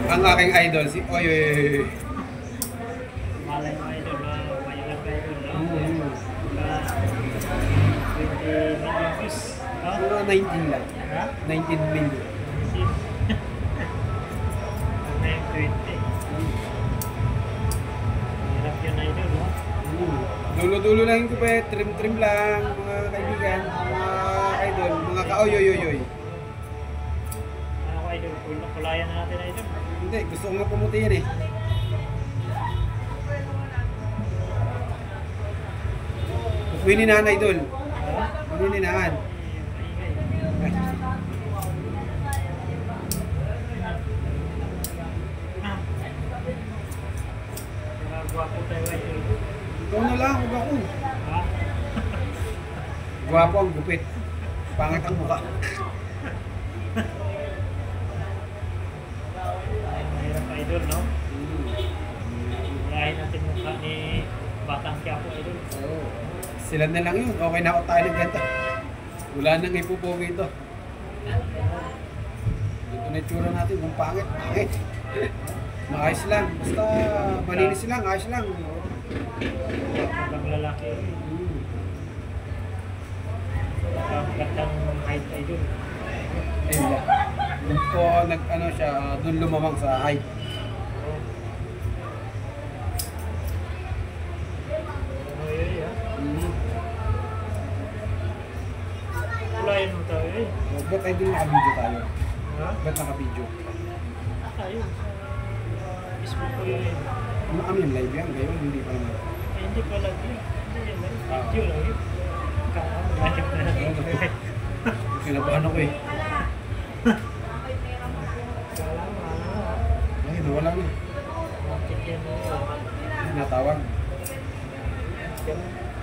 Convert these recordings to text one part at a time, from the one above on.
Ang aking idol, si Oy, oy, oy, oy. Malay mo idol, mayalag ka idol. Mm. 20 million views. Mga 19 lang. Ha? 19 million. 20. Hirap yun idol, no? Dulo-dulo lang ko pa, trim-trim lang, mga kaibigan, mga idol, mga ka-oy-oy-oy. Ano ko idol, kulayan na natin idol. Hindi, gusto ko nga pumuti yan eh. Wininahan idol. Wininahan. Gwapo tayo idol. Ikaw na lang, huwag ako. Ha? Gwapo ang gupit. Pangit ang mukha. Mahirap idol, no? Kulayan natin mukha ni Batang Quiapo idol. Oo. Sila na lang yun. Okay na ako tayo ng ganta. Wala nang ipupogi ito. Dito na itsura natin. Kung pangit, pangit. Maayos lang. Basta malinis lang, ayos lang. Ibang lalaki. Gandang height idol. Ayun lang. Doon po nag-ano siya, doon lumamang sa height. Ano yun, ha? Kulayan mo tayo eh. Ba't tayo din naka-video tayo? Ha? Ba't naka-video? Tayo. Facebook ko yun eh. Ano kami yung live yan? Ngayon, hindi pa naman. Hindi pa lang yun. Hindi yan lang. Video lang yun. Live na lang. Kinabahan ako eh. Ay, nawala na. Bakit yan mo? Natawag.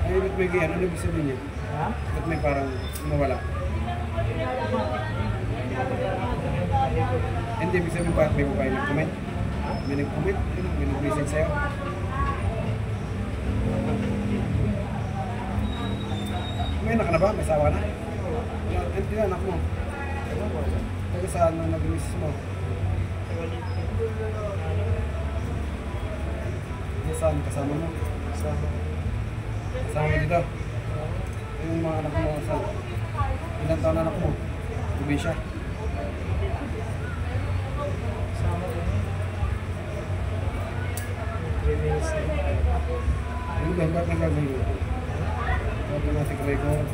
Ay, ba't may ganyan? Ano ibig sabihin niya? Ha? Ba't may parang mawala? Hindi, ibig sabihin ba may babae nag-comment? May nag-comment? May nag-message sa'yo? May anak ka na ba? May asawa ka na? Hindi na anak mo. Taga saan nang nag-message mo? Saan? Kasama mo? Kasama mo dito? Yung mga anak mo, saan? Ilan taon na anak mo? Probinsya? Sama ko yun. 3 minutes na. Ano ba? Ba't nagagawin mo? Automatic record.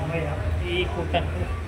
Okay ha? Iikutan ko.